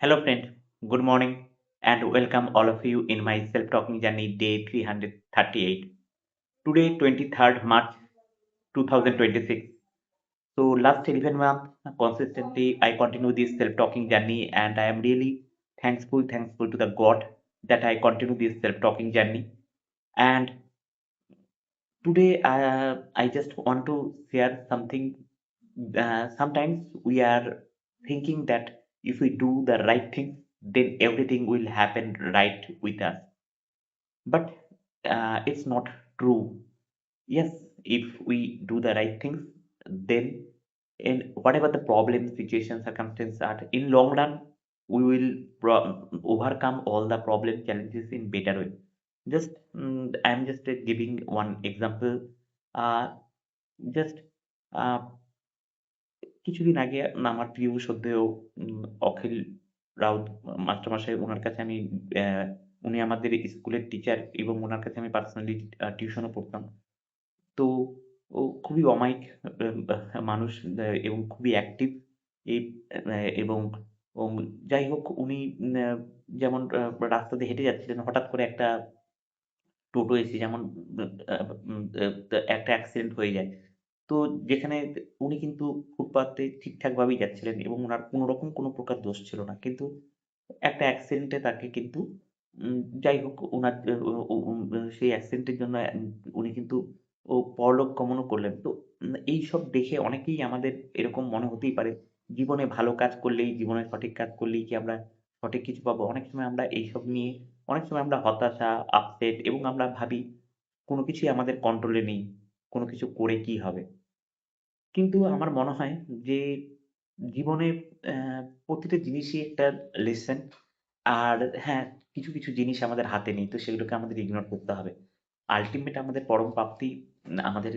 Hello, friend. Good morning, and welcome all of you in my self talking journey day 338. Today, 23rd March 2026. So, last 11 months, consistently, I continue this self talking journey, and I am really thankful to the God that I continue this self talking journey. And today, I just want to share something. Sometimes we are thinking that if we do the right thing, then everything will happen right with us. But it's not true. Yes, if we do the right things, then in whatever the problem, situation, circumstances are, in long run, we will overcome all the problem challenges in better way. Just I'm just giving one example. Uh, just uh, কিছুদিন আগে আমার প্রিয় শ্রদ্ধেয় অখিল রাউত মাস্টারমশাই উনার কাছে আমি আহ, উনি আমাদের স্কুলের টিচার এবং ওনার কাছে আমি পার্সোনালি টিউশনও পড়তাম। তো ও খুবই অমায়িক মানুষ এবং খুবই অ্যাক্টিভ এই এবং এবং যাই হোক উনি যেমন রাস্তা দিয়ে হেঁটে যাচ্ছিলেন হঠাৎ করে একটা টোটো এসে যেমন আ একটা অ্যাক্সিডেন্ট হয়ে যায়। তো যেখানে উনি কিন্তু ফুটপাতে ঠিকঠাকভাবেই যাচ্ছিলেন এবং উনার কোনরকম কোন প্রকার দোষ ছিল না। কিন্তু একটা অ্যাক্সিডেন্টে তাকে কিন্তু যাই হোক উনার ও ও উম সেই অ্যাক্সিডেন্টের জন্য উনি কিন্তু পরলোক গমনও করলেন। তো এইসব দেখে অনেকেই আমাদের এরকম মনে হতেই পারে, জীবনে ভালো কাজ করলেই, জীবনে সঠিক কাজ করলেই কি আমরা সঠিক কিছু পাবো? অনেক সময় আমরা এইসব নিয়ে অনেক সময় আমরা হতাশা, আপসেট এবং আমরা ভাবি কোন কিছুই আমাদের কন্ট্রোলে নেই। কোন কিছু করে কি হবে? কিন্তু আমার মনে হয় যে জীবনে অ্যা প্রতিটা জিনিসই একটা লেসন। আর হ্যাঁ, কিছু জিনিস আমাদের হাতে নেই। তো সেগুলোকে আমাদের ইগনোর করতে হবে। আল্টিমেট আমাদের পরম প্রাপ্তি আমাদের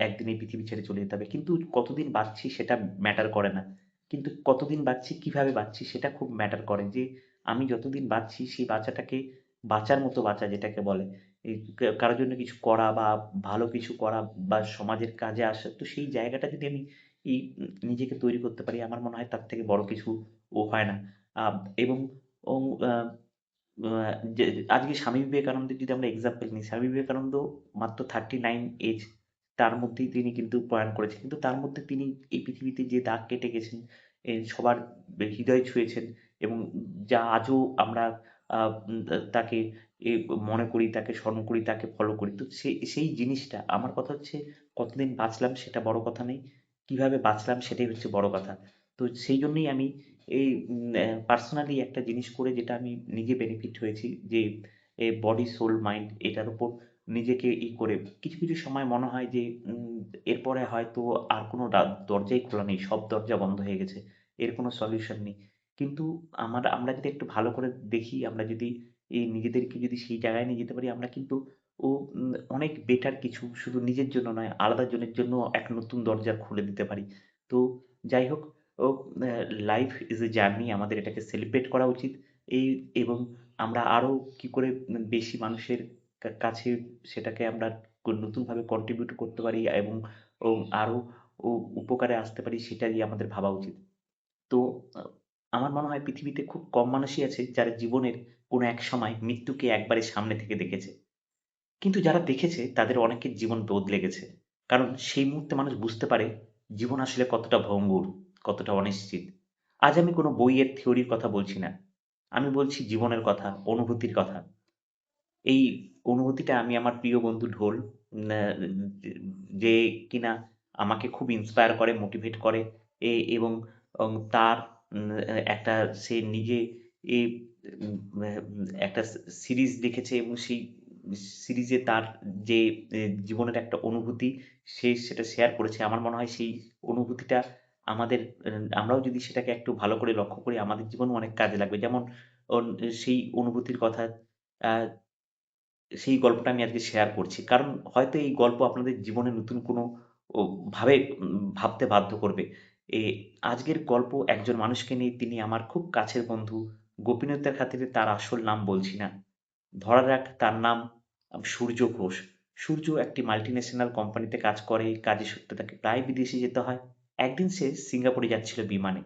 একদিন এই পৃথিবী ছেড়ে চলে যেতে হবে। কিন্তু কতদিন বাঁচছি সেটা ম্যাটার করে না। কিন্তু কতদিন বাঁচছি, কিভাবে বাঁচছি সেটা খুব ম্যাটার করে। যে আমি যতদিন বাঁচছি সেই বাঁচাটাকে বাঁচার মতো বাঁচা যেটাকে বলে। এই কারো জন্য কিছু করা বা ভালো কিছু করা বা সমাজের কাজে আসা। তো সেই জায়গাটা যদি আমি এই নিজেকে তৈরি করতে পারি আমার মনে হয় তার থেকে বড় কিছু হয় না। আ এবং ওং আ আ যে আজকে স্বামী বিবেকানন্দের যদি আমরা এক্সাম্পল নিই, স্বামী বিবেকানন্দ মাত্র 39 এজ তার মধ্যেই তিনি কিন্তু প্রয়াণ করেছেন। কিন্তু তার মধ্যে তিনি এই পৃথিবীতে যে দাগ কেটে গেছেন, সবার হৃদয় ছুঁয়েছেন এবং যা আজও আমরা আ উম তাকে এ মনে করি, তাকে স্মরণ করি, তাকে ফলো করি। তো সেই জিনিসটা আমার কথা হচ্ছে কতদিন বাঁচলাম সেটা বড় কথা নেই। কিভাবে বাঁচলাম সেটাই হচ্ছে বড় কথা। তো সেইজন্যই আমি এই পার্সোনালি একটা জিনিস করে যেটা আমি নিজে বেনিফিট হয়েছি যে বডি, সোল, মাইন্ড এটার উপর নিজেকে করে কিছু সময় মনে হয় যে এরপরে হয়তো আর কোনো দরজাই খোলা নেই। সব দরজা বন্ধ হয়ে গেছে। এর কোনো সলিউশন নেই। কিন্তু আমরা যদি একটু ভালো করে দেখি, আমরা যদি নিজেদেরকে যদি সেই জায়গায় নিয়ে যেতে পারি, আমরা কিন্তু ও অনেক বেটার কিছু শুধু নিজের জন্য নয়, আলাদা জনের জন্য এক নতুন দরজা খুলে দিতে পারি। তো যাই হোক ও আ লাইফ ইজ এ জার্নি আমাদের এটাকে সেলিব্রেট করা উচিত। এই এবং আমরা আরো কি করে বেশি মানুষের কাছে সেটাকে আমরা নতুনভাবে কন্ট্রিবিউট করতে পারি এবং ও আরো ও উপকারে আসতে পারি সেটাই আমাদের ভাবা উচিত। তো আ আমার মনে হয় পৃথিবীতে খুব কম মানুষই আছে যারা জীবনের কোনো এক সময় মৃত্যুকে একবারে সামনে থেকে দেখেছে। কিন্তু যারা দেখেছে তাদের অনেকের জীবন বদলে গেছে। কারণ সেই মুহূর্তে মানুষ বুঝতে পারে জীবন আসলে কতটা ভঙ্গুর, কতটা অনিশ্চিত। আজ আমি কোনো বইয়ের থিওরির কথা বলছি না। আমি বলছি জীবনের কথা, অনুভূতির কথা। এই অনুভূতিটা আমি আমার প্রিয় বন্ধু ঢোল ন্যা যে কিনা আমাকে খুব ইন্সপায়ার করে, মোটিভেট করে এবং তার একটা সে নিজে এ উম আ একটা সিরিজ লিখেছে এবং সেই সিরিজে তার যে জীবনের একটা অনুভূতি সে সেটা শেয়ার করেছে। আমার মনে হয় সেই অনুভূতিটা আমাদের আমরাও যদি সেটাকে একটু ভালো করে লক্ষ্য করি আমাদের জীবনেও অনেক কাজে লাগবে। যেমন সেই অনুভূতির কথা আ সেই গল্পটা আমি আজকে শেয়ার করছি। কারণ হয়তো এই গল্প আপনাদের জীবনে নতুন কোনো ও ভাবে ভাবতে বাধ্য করবে। এ আজকের গল্প একজন মানুষকে নিয়ে তিনি আমার খুব কাছের বন্ধু। গোপনীয়তার খাতিরে তার আসল নাম বলছি না। ধরা যাক তার নাম সূর্য ঘোষ। সূর্য একটি মাল্টিন্যাশনাল কোম্পানিতে কাজ করে। কাজের সূত্রে তাকে প্রায় বিদেশে যেতে হয়। একদিন সে সিঙ্গাপুরে যাচ্ছিল বিমানে।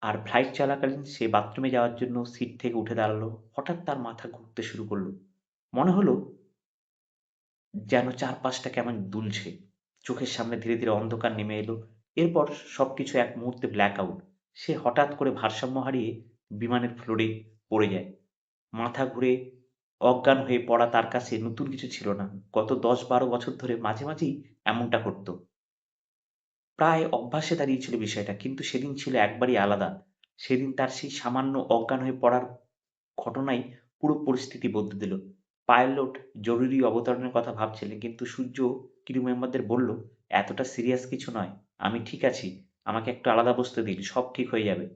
আর ফ্লাইট চলাকালীন সে বাথরুমে যাওয়ার জন্য সিট থেকে উঠে দাঁড়ালো। হঠাৎ তার মাথা ঘুরতে শুরু করলো। মনে হলো যেন চারপাশটা কেমন দুলছে। চোখের সামনে ধীরে ধীরে অন্ধকার নেমে এলো। এরপর সবকিছু এক মুহূর্তে ব্ল্যাক আউট। সে হঠাৎ করে ভারসাম্য হারিয়ে বিমানের ফ্লোরে পড়ে যায়। মাথা ঘুরে অজ্ঞান হয়ে পড়া তার কাছে নতুন কিছু ছিল না। গত ১০-১২ বছর ধরে মাঝে মাঝেই এমনটা ঘটতো। প্রায় অভ্যাসে দাঁড়িয়েছিল বিষয়টা, কিন্তু সেদিন ছিল একবারই আলাদা। সেদিন তার সেই সামান্য অজ্ঞান হয়ে পড়ার ঘটনাই পুরো পরিস্থিতি বদলে দিল। পাইলট জরুরি অবতরণের কথা ভাবছিলেন, কিন্তু সূর্য ক্রু মেম্বারদের বলল, এতটা সিরিয়াস কিছু নয়, আমি ঠিক আছি, আমাকে একটু আলাদা বসতে দিন, সব ঠিক হয়ে যাবে।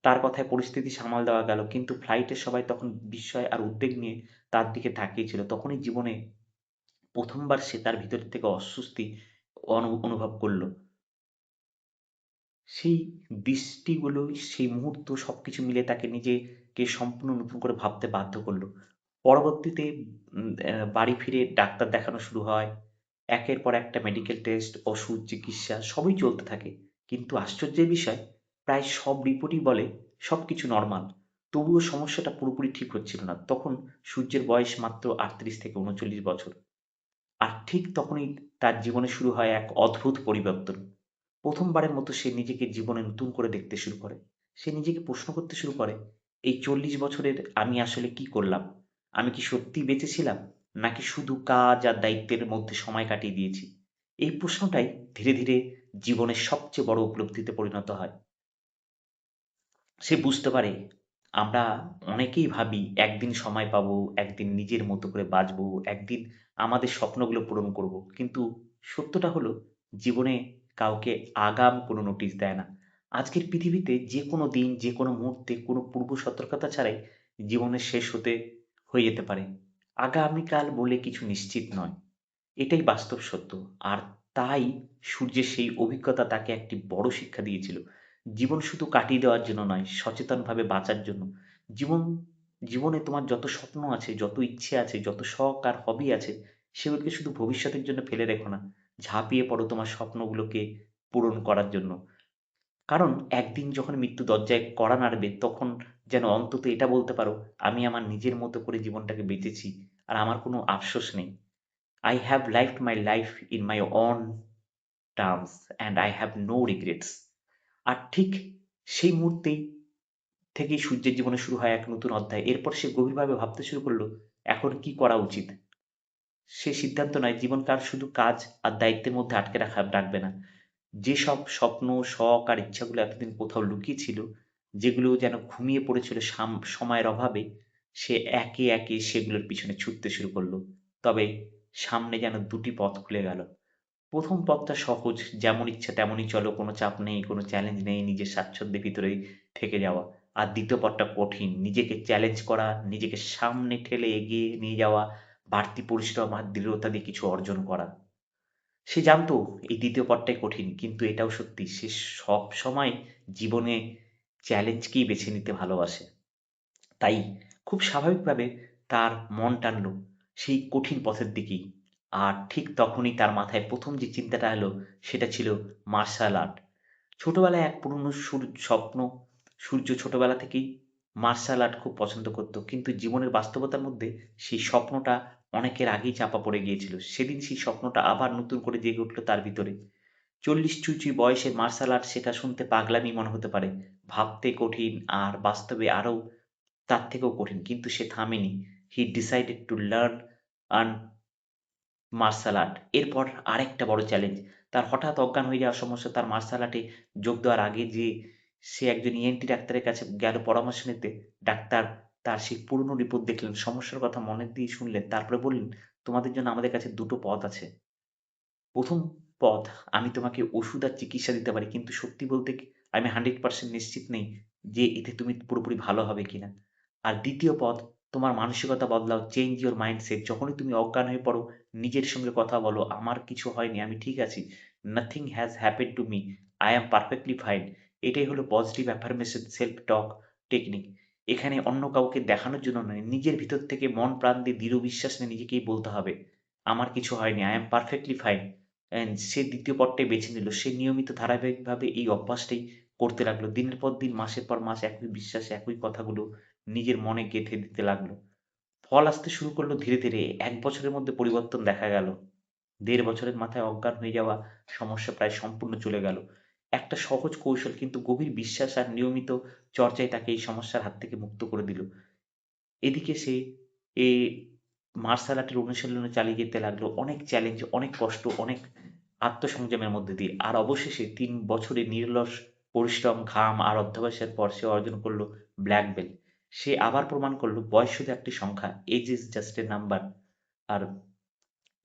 তার কথায় পরিস্থিতি সামাল দেওয়া গেল, কিন্তু ফ্লাইটের সবাই তখন বিস্ময় আর উদ্বেগ নিয়ে তার দিকে তাকিয়েছিল। তখনই জীবনে প্রথমবার সে তার ভিতর থেকে অস্বস্তি অনুভব করলো। সেই দৃষ্টিগুলো, সেই মুহূর্ত সবকিছু মিলে তাকে নিজেকে সম্পূর্ণ নতুন করে ভাবতে বাধ্য করলো। পরবর্তীতে বাড়ি ফিরে ডাক্তার দেখানো শুরু হয়। একের পর একটা মেডিকেল টেস্ট, ওষুধ, চিকিৎসা সবই চলতে থাকে। কিন্তু আশ্চর্যের বিষয়, প্রায় সব রিপোর্টই বলে সবকিছু নরমাল। তবুও সমস্যাটা পুরোপুরি ঠিক হচ্ছিল না। তখন সূর্যের বয়স মাত্র ৩৮ থেকে ৩৯ বছর। আর ঠিক তখনই তার জীবনে শুরু হয় এক অদ্ভুত পরিবর্তন। প্রথমবারের মতো সে নিজেকে জীবনে নতুন করে দেখতে শুরু করে। সে নিজেকে প্রশ্ন করতে শুরু করে, এই ৪০ বছরের আমি আসলে কি করলাম? আমি কি সত্যিই বেঁচে ছিলাম? নাকি শুধু কাজ আর দায়িত্বের মধ্যে সময় কাটিয়ে দিয়েছি? এই প্রশ্নটাই ধীরে ধীরে জীবনের সবচেয়ে বড় উপলব্ধিতে পরিণত হয়। সে বুঝতে পারে, আমরা অনেকেই ভাবি একদিন সময় পাবো, একদিন নিজের মতো করে বাঁচবো, একদিন আমাদের স্বপ্নগুলো পূরণ করব। কিন্তু সত্যটা হলো, জীবনে কাউকে আগাম কোনো নোটিশ দেয় না। আজকের পৃথিবীতে যে কোনো দিন, যে কোনো মুহূর্তে কোনো পূর্ব সতর্কতা ছাড়াই জীবনের শেষ হয়ে যেতে পারে। আগামীকাল বলে কিছু নিশ্চিত নয়। এটাই বাস্তব সত্য। আর তাই সূর্যের সেই অভিজ্ঞতা তাকে একটি বড় শিক্ষা দিয়েছিল। জীবন শুধু কাটিয়ে দেওয়ার জন্য নয়, সচেতনভাবে বাঁচার জন্য। জীবন জীবনে তোমার যত স্বপ্ন আছে, যত ইচ্ছে আছে, যত শখ আর হবি আছে, সেগুলোকে শুধু ভবিষ্যতের জন্য ফেলে রেখো না। ঝাঁপিয়ে পড়ো তোমার স্বপ্নগুলোকে পূরণ করার জন্য। কারণ একদিন যখন মৃত্যু দরজায় কড়া নাড়বে, তখন যেন অন্তত এটা বলতে পারো, আমি আমার নিজের মতো করে জীবনটাকে বেঁচেছি। আর আমার কোনো আফসোস নেই। I have lived my life in my own terms and I have no regrets. আর ঠিক সেই মুহূর্তেই থেকেই সূর্যের জীবনে শুরু হয় এক নতুন অধ্যায়। এরপর সে গভীরভাবে ভাবতে শুরু করলো, এখন কি করা উচিত। সে সিদ্ধান্ত নেয় জীবন তার শুধু কাজ আর দায়িত্বের মধ্যে আটকে রাখবে না। যেসব স্বপ্ন, শখ আর ইচ্ছাগুলো এতদিন কোথাও লুকিয়ে ছিল, যেগুলো যেন ঘুমিয়ে পড়েছিল সময়ের অভাবে, সে একে একে সেগুলোর পিছনে ছুটতে শুরু করলো। তবে সামনে যেন দুটি পথ খুলে গেল। প্রথম পথটা সহজ, যেমন ইচ্ছা তেমনই চলো, কোনো চাপ নেই, কোনো চ্যালেঞ্জ নেই, নিজের স্বাচ্ছন্দ্যের ভিতরেই থেকে যাওয়া। আর দ্বিতীয় পথটা কঠিন, নিজেকে চ্যালেঞ্জ করা, নিজেকে সামনে ঠেলে এগিয়ে নিয়ে যাওয়া, বাড়তি পরিশ্রম আর দৃঢ়তা দিয়ে কিছু অর্জন করা। সে জানতো এই দ্বিতীয় পথটাই কঠিন, কিন্তু এটাও সত্যি, সে সব সময় জীবনে চ্যালেঞ্জকেই বেছে নিতে ভালোবাসে। তাই খুব স্বাভাবিকভাবে তার মন টানলো সেই কঠিন পথের দিকেই। আর ঠিক তখনই তার মাথায় প্রথম যে চিন্তাটা এলো, সেটা ছিল মার্শাল আর্ট। ছোটবেলায় এক পুরনো স্বপ্ন। সূর্য ছোটবেলা থেকেই মার্শাল আর্ট খুব পছন্দ করত, কিন্তু জীবনের বাস্তবতার মধ্যে সেই স্বপ্নটা অনেকের আগেই চাপা পড়ে গিয়েছিল। সেদিন সেই স্বপ্নটা আবার নতুন করে জেগে উঠল তার ভিতরে। ৪০ চুঁই বয়সে মার্শাল আর্ট শেখা শুনতে পাগলামি মনে হতে পারে, ভাবতে কঠিন, আর বাস্তবে আরো তার থেকেও কঠিন। কিন্তু সে থামেনি। He decided to learn earn martial art. এরপর আরেকটা বড় চ্যালেঞ্জ। তার হঠাৎ অজ্ঞান হয়ে যাওয়ার সমস্যা। তার মার্শাল আর্টে যোগ দেওয়ার আগে যে সে একজন ইএনটি ডাক্তারের কাছে গেল পরামর্শ নিতে। ডাক্তার তার সেই পুরনো রিপোর্ট দেখলেন, সমস্যার কথা মনে দিয়ে শুনলেন। তারপরে বললেন, তোমাদের জন্য আমাদের কাছে দুটো পথ আছে। প্রথম পথ, আমি তোমাকে ওষুধ আর চিকিৎসা দিতে পারি, কিন্তু সত্যি বলতে কি, আমি 100% নিশ্চিত নেই যে এতে তুমি পুরোপুরি ভালো হবে কিনা। আর দ্বিতীয় পথ, তোমার মানসিকতা বদলাও, চেঞ্জ ইওর মাইন্ডসেট। যখনই তুমি অজ্ঞান হয়ে পড়ো, নিজের সঙ্গে কথা বলো, আমার কিছু হয়নি, আমি ঠিক আছি, nothing has happened to me, I am perfectly fine. এটাই হলো পজিটিভ অ্যাফার্মেশন সেলফ টক টেকনিক। এখানে অন্য কাউকে দেখানোর জন্য নয়, নিজের ভিতর থেকে মন প্রাণ দিয়ে দৃঢ় বিশ্বাস নিয়ে নিজেকেই বলতে হবে, আমার কিছু হয়নি, আই অ্যাম পারফেক্টলি ফাইন। সে দ্বিতীয় পথটাই বেছে নিল। সে নিয়মিত ধারাবাহিকভাবে এই অভ্যাসটাই করতে লাগলো। দিনের পর দিন, মাসের পর মাস একই বিশ্বাস, একই কথাগুলো নিজের মনে গেঁথে দিতে লাগলো। ফল আসতে শুরু করলো ধীরে, ধীরে। ১ বছরের মধ্যে পরিবর্তন দেখা গেল। ১.৫ বছরের মাথায় অজ্ঞান হয়ে যাওয়া সমস্যা প্রায় সম্পূর্ণ চলে গেল। একটা সহজ কৌশল কিন্তু গভীর বিশ্বাস আর নিয়মিত চর্চাই তাকে এই সমস্যার হাত থেকে মুক্ত করে দিল। এদিকে সে এ মার্শাল আর্টের অনুশীলনে চালিয়ে যেতে লাগলো। অনেক চ্যালেঞ্জ, অনেক কষ্ট, অনেক আত্মসংযমের মধ্যে দিয়ে। আর অবশেষে ৩ বছরের নিরলস পরিশ্রম, ঘাম আর অধ্যবসায়ের পর সে অর্জন করল ব্ল্যাক বেল্ট। সে আবার প্রমাণ করল বয়স শুধু একটি সংখ্যা, age is just a number. আর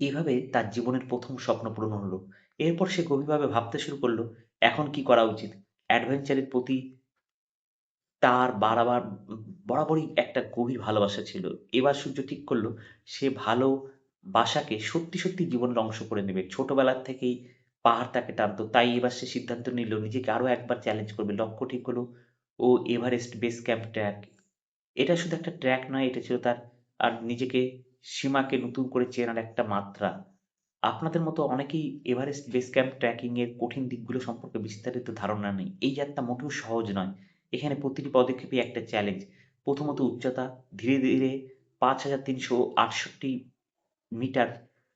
এভাবে তার জীবনের ১ম স্বপ্ন পূরণ হলো। এরপর সে গভীরভাবে ভাবতে শুরু করল, এখন কি করা উচিত? অ্যাডভেঞ্চারের প্রতি তার বরাবরই একটা গভীর ভালোবাসা ছিল। এবার সূর্য ঠিক করল সে ভালোবাসাকে সত্যি, সত্যি জীবনের অংশ করে নেবে। ছোটবেলা থেকেই পাহাড় তাকে টানতো। তাই এবার সে সিদ্ধান্ত নিল নিজেকে আরো একবার চ্যালেঞ্জ করবে। লক্ষ্য ঠিক হলো ও এভারেস্ট বেস ক্যাম্প ট্র্যাক। এটা শুধু একটা ট্র্যাক নয়, এটা ছিল তার আর নিজেকে সীমাকে নতুন করে চেনার একটা মাত্রা। আপনাদের মতো অনেকেই এভারেস্ট বেস ক্যাম্প ট্রেকিং এর কঠিন দিকগুলো সম্পর্কে বিস্তারিত ধারণা নেই। এই যাত্রা মোটেও সহজ নয়। এখানে প্রতিটি পদক্ষেপই একটা চ্যালেঞ্জ। প্রথমত উচ্চতা, ধীরে, ধীরে ৫,৩৬৮ মিটার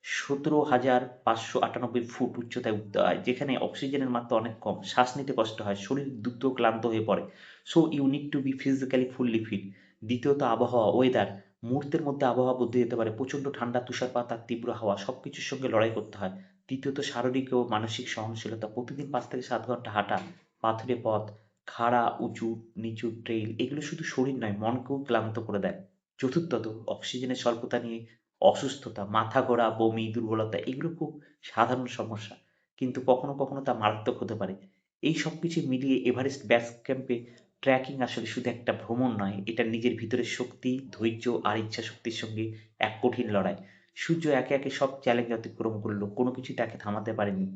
১৭,৫৯৮ ফুট উচ্চতায় উঠতে হয়। যেখানে অক্সিজেনের মাত্রা অনেক কম। শ্বাস নিতে কষ্ট হয়। শরীর দ্রুত ক্লান্ত হয়ে পড়ে। So you need to be physically fully fit. দ্বিতীয়ত আবহাওয়া, ওয়েদার। মুহূর্তের মধ্যে আবহাওয়া বদলে যেতে পারে। প্রচণ্ড ঠান্ডা, তুষারপাত আর তীব্র হাওয়া সবকিছুর সঙ্গে লড়াই করতে হয়। তৃতীয়ত শারীরিক ও মানসিক সহনশীলতা। প্রতিদিন ৫ থেকে ৭ ঘন্টা হাঁটা, পাথুরে পথ, খাড়া, উঁচু, নিচু ট্রেইল এগুলো শুধু শরীর নয় মনকেও ক্লান্ত করে দেয়। চতুর্থত অক্সিজেনের স্বল্পতা নিয়ে অসুস্থতা, মাথা ঘোরা, বমি, দুর্বলতা এগুলো খুব সাধারণ সমস্যা। কিন্তু কখনো, কখনো তা মারাত্মক হতে পারে। এই সবকিছু মিলিয়ে এভারেস্ট বেস ক্যাম্পে ট্রেকিং আসলে শুধু একটা ভ্রমণ নয়, এটা নিজের ভিতরের শক্তি, ধৈর্য আর ইচ্ছাশক্তির সঙ্গে এক কঠিন লড়াই। সূর্য একে, একে সব চ্যালেঞ্জ অতিক্রম করল। কোনো কিছুই তাকে থামাতে পারেনি।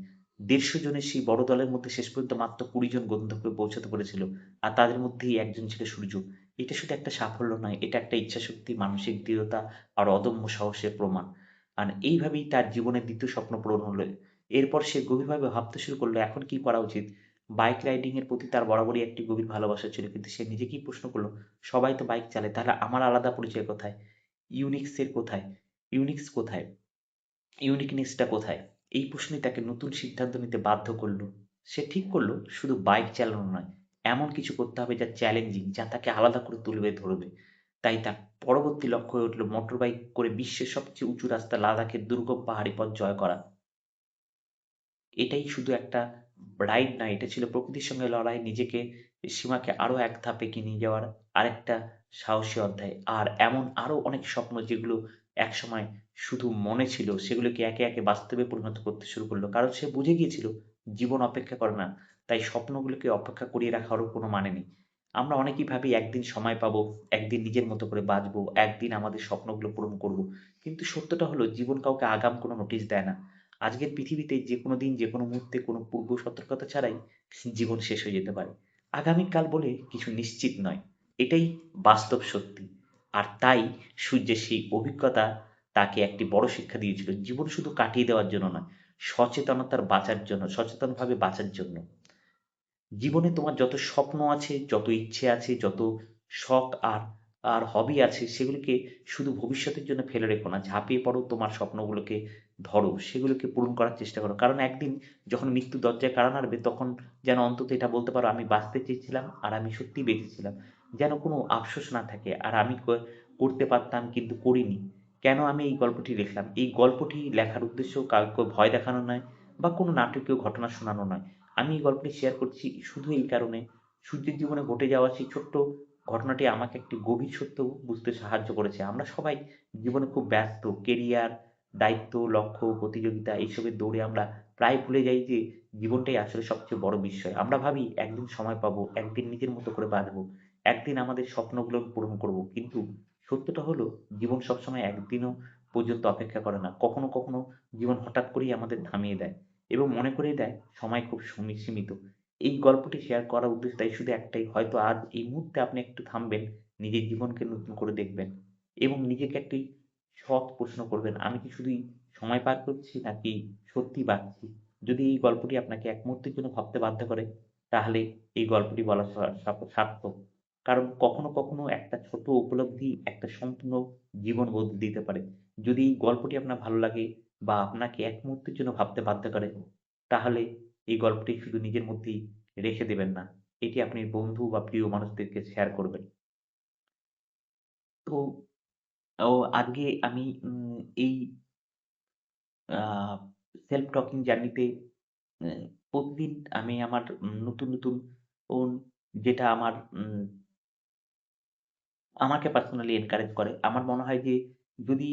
১৫০ জনের সেই বড় দলের মধ্যে শেষ পর্যন্ত মাত্র ২০ জন গন্তব্যে পৌঁছাতে পেরেছিল। আর তাদের মধ্যেই একজন ছিল সূর্য। এটা শুধু একটা সাফল্য নয়, এটা একটা ইচ্ছাশক্তি, মানসিক দৃঢ়তা আর অদম্য সাহসের প্রমাণ। আর এইভাবেই তার জীবনের ২য় স্বপ্ন পূরণ হলো। এরপর সে গভীরভাবে ভাবতে শুরু করলো এখন কি করা উচিত। বাইক রাইডিং এর প্রতি তার বরাবরই একটি গভীর ভালোবাসা ছিল। কিন্তু সে নিজেকেই প্রশ্ন করলো, সবাই তো বাইক চালায়, তাহলে আমার আলাদা পরিচয় কোথায়? ইউনিক্স এর কোথায়? ইউনিক্স কোথায়? ইউনিকনেসটা কোথায়? এই প্রশ্নই তাকে নতুন সিদ্ধান্ত নিতে বাধ্য করলো। সে ঠিক করলো শুধু বাইক চালানো নয়, এমন কিছু করতে হবে যা চ্যালেঞ্জিং, যা তাকে আলাদা করে তুলবে ধরবে। তাই তার পরবর্তী লক্ষ্য হয়ে উঠল মোটর বাইক করে বিশ্বের সবচেয়ে উঁচু রাস্তা লাদাখের দুর্গম পাহাড়ি পথ জয় করা। এটাই শুধু একটা রাইড নয়, এটা ছিল প্রকৃতির সঙ্গে লড়াই, নিজেকে সীমাকে আরো এক ধাপ এগিয়ে নিয়ে যাওয়ার আরেকটা সাহসী অধ্যায়। আর এমন আরো অনেক স্বপ্ন যেগুলো একসময় শুধু মনে ছিল, সেগুলোকে একে, একে বাস্তবে পরিণত করতে শুরু করলো। কারণ সে বুঝে গিয়েছিল জীবন অপেক্ষা করে না। তাই স্বপ্নগুলোকে অপেক্ষা করিয়ে রাখারও কোনো মানে নেই। আমরা অনেকেই ভাবি একদিন সময় পাবো, একদিন নিজের মতো করে বাঁচবো, একদিন আমাদের স্বপ্নগুলো পূরণ করব। কিন্তু সত্যটা হলো জীবন কাউকে আগাম কোনো নোটিশ দেয় না। আজকের পৃথিবীতে যেকোনো দিন যেকোনো মুহূর্তে কোনো পূর্ব সতর্কতা ছাড়াই জীবন শেষ হয়ে যেতে পারে। আগামীকাল বলে কিছু নিশ্চিত নয়। এটাই বাস্তব সত্যি। আর তাই সূর্যের সেই অভিজ্ঞতা তাকে একটি বড় শিক্ষা দিয়েছিল। জীবন শুধু কাটিয়ে দেওয়ার জন্য নয়, সচেতনভাবে বাঁচার জন্য। জীবনে তোমার যত স্বপ্ন আছে, যত ইচ্ছে আছে, যত শখ আর হবি আছে সেগুলোকে শুধু ভবিষ্যতের জন্য ফেলে রেখো না। ঝাঁপিয়ে পড়ো, তোমার স্বপ্নগুলোকে ধরো, সেগুলোকে পূরণ করার চেষ্টা করো। কারণ একদিন যখন মৃত্যু দরজায় কড়া নাড়বে তখন যেন অন্তত এটা বলতে পারো আমি বাঁচতে চেয়েছিলাম আর আমি সত্যিই বেঁচেছিলাম। যেন কোনো আফসোস না থাকে আর আমি করতে পারতাম কিন্তু করিনি। কেন আমি এই গল্পটি লিখলাম? এই গল্পটি লেখার উদ্দেশ্য কাউকে ভয় দেখানো নয় বা কোনো নাটকীয় ঘটনা শোনানো নয়। আমি এই গল্পটি শেয়ার করছি শুধু এই কারণে, সূর্যের জীবনে ঘটে যাওয়া সেই ছোট্ট ঘটনাটি আমাকে একটি গভীর সত্য বুঝতে সাহায্য করেছে। আমরা সবাই জীবনে খুব ব্যস্ত। কেরিয়ার, দায়িত্ব, লক্ষ্য, প্রতিযোগিতা এইসবের দৌড়ে আমরা প্রায় ভুলে যাই যে জীবনটাই আসলে সবচেয়ে বড় বিস্ময়। আমরা ভাবি একদিন সময় পাবো, একদিন নিজের মতো করে বাঁচবো, একদিন আমাদের স্বপ্নগুলো পূরণ করব। কিন্তু সত্যটা হলো জীবন সবসময় একদিনও পর্যন্ত অপেক্ষা করে না। কখনো, কখনো জীবন হঠাৎ করেই আমাদের থামিয়ে দেয়। এবং মনে করিয়ে দেয় সময় খুব সীমিত। এই গল্পটি শেয়ার করার উদ্দেশ্যটাই শুধু একটাই, হয়তো আজ এই মুহূর্তে আপনি একটু থামবেন, নিজের জীবনকে নতুন করে দেখবেন এবং নিজেকে একটি সৎ প্রশ্ন করবেন, আমি কি শুধুই সময় পার করছি নাকি সত্যিই বাঁচছি? যদি এই গল্পটি আপনাকে এক মুহূর্তের জন্য ভাবতে বাধ্য করে, তাহলে এই গল্পটি বলা সার্থক। কারণ কখনো, কখনো একটা ছোট উপলব্ধি একটা সম্পূর্ণ জীবন বদলে দিতে পারে। যদি এই গল্পটি আপনার ভালো লাগে বা আপনাকে এক মুহূর্তের জন্য ভাবতে বাধ্য করে, তাহলে এই গল্পটি শুধু নিজের মধ্যেই রেখে দেবেন না। এটি আপনি বন্ধু বা প্রিয় মানুষদেরকে শেয়ার করবেন। তো আজকে আমি এই আ সেলফ টকিং জার্নিতে প্রতিদিন আমি আমার নতুন, নতুন ওন যেটা আমাকে পার্সোনালি এনকারেজ করে। আমার মনে হয় যে যদি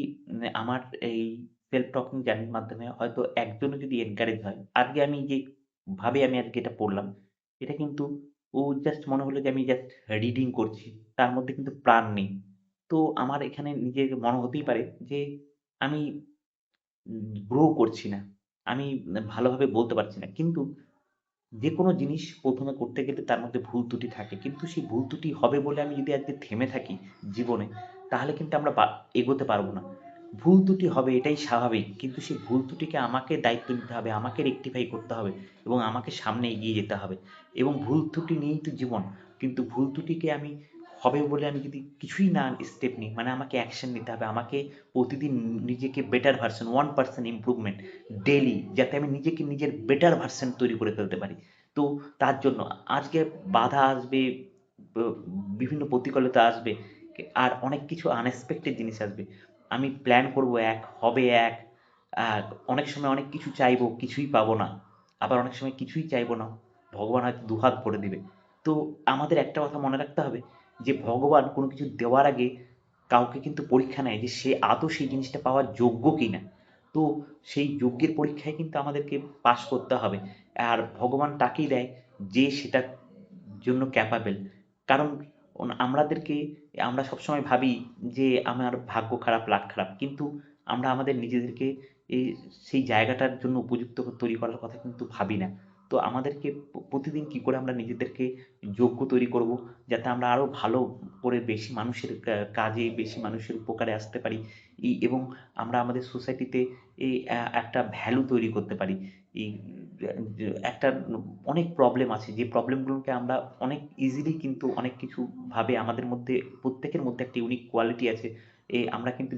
আমার এই সেলফ টকিং জার্নির মাধ্যমে হয়তো একজনও যদি এনকারেজ হয়, আজকে আমি যে ভাবে আমি আজকে এটা পড়লাম, এটা কিন্তু জাস্ট মনে হলো যে আমি জাস্ট রিডিং করছি। তার মধ্যে কিন্তু প্রাণ নেই। তো আমার এখানে নিজের মনে হতেই পারে যে আমি গ্রো করছি না। আমি ভালোভাবে বলতে পারছি না। কিন্তু যেকোনো জিনিস ১ম এ করতে গেলে তার মধ্যে ভুল ত্রুটি থাকে। কিন্তু সেই ভুল ত্রুটি হবে বলে আমি যদি আজকে থেমে থাকি জীবনে, তাহলে কিন্তু আমরা এগোতে পারব না। ভুল ত্রুটি হবে এটাই স্বাভাবিক। কিন্তু সেই ভুল ত্রুটিকে আমাকে দায়িত্ব নিতে হবে, আমাকে রেকটিফাই করতে হবে এবং আমাকে সামনে এগিয়ে যেতে হবে। এবং ভুল ত্রুটি নিয়েই তো জীবন। কিন্তু ভুল ত্রুটিকে আমি হবে বলে আমি যদি কিছুই না স্টেপ নিই, মানে আমাকে অ্যাকশন নিতে হবে। আমাকে প্রতিদিন নিজেকে বেটার ভার্সন 1% ইমপ্রুভমেন্ট ডেইলি যাতে আমি নিজেকে নিজের বেটার ভার্সন তৈরি করে ফেলতে পারি। তো তার জন্য আজকে বাধা আসবে, ব বিভিন্ন প্রতিকূলতা আসবে, আর অনেক কিছু আনএক্সপেক্টেড জিনিস আসবে। আমি প্ল্যান করব এক, হবে এক, আ অনেক সময় অনেক কিছু চাইবো, কিছুই পাবো না। আবার অনেক সময় কিছুই চাইবো না, ভগবান হয়তো দুহাত ভরে দিবে। তো আমাদের একটা কথা মনে রাখতে হবে যে ভগবান কোনো কিছু দেওয়ার আগে কাউকে কিন্তু পরীক্ষা নেয় যে সে আদৌ সেই জিনিসটা পাওয়ার যোগ্য কিনা। তো সেই যজ্ঞের পরীক্ষায় কিন্তু আমাদেরকে পাস করতে হবে। আর ভগবান তাকেই দেয় যে সেটার জন্য ক্যাপাবেল। কারণ আমাদেরকে আমরা সবসময় ভাবি যে আমার ভাগ্য খারাপ, লাক খারাপ। কিন্তু আমরা আমাদের নিজেদেরকে এই সেই জায়গাটার জন্য উপযুক্ত তৈরি করার কথা কিন্তু ভাবি না। তো আমাদেরকে প্রতিদিন কি করে আমরা নিজেদেরকে যোগ্য তৈরি করব, যাতে আমরা আরো ভালো করে বেশি মানুষের কাজে, বেশি মানুষের উপকারে আসতে পারি। এবং আমরা আমাদের সোসাইটিতে এই একটা ভ্যালু তৈরি করতে পারি। এই একটা অনেক প্রবলেম আছে যে প্রবলেমগুলোকে আমরা অনেক ইজিলি কিন্তু অনেক কিছু ভাবে আমাদের মধ্যে প্রত্যেকের মধ্যে একটা ইউনিক কোয়ালিটি আছে। আমরা কিন্তু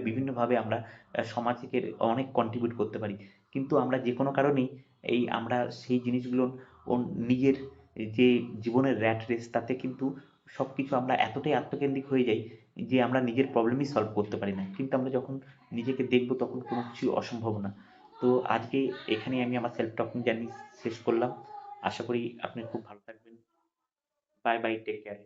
বিভিন্নভাবে আমরা সমাজকে অনেক কন্ট্রিবিউট করতে পারি। কিন্তু আমরা যেকোনো কারণেই আমরা সেই জিনিসগুলো ও নিজের যে জীবনের র্যাট রেস তাতে কিন্তু সবকিছু আমরা এতটাই আত্মকেন্দ্রিক হয়ে যাই যে আমরা নিজের প্রবলেমই সলভ করতে পারি না। কিন্তু আমরা যখন নিজেকে দেখব তখন কোনো কিছুই অসম্ভব না। তো আজকে এখানেই আমি আমার সেলফ টকিং জার্নি শেষ করলাম। আশা করি আপনি খুব ভালো থাকবেন। Bye bye, take care.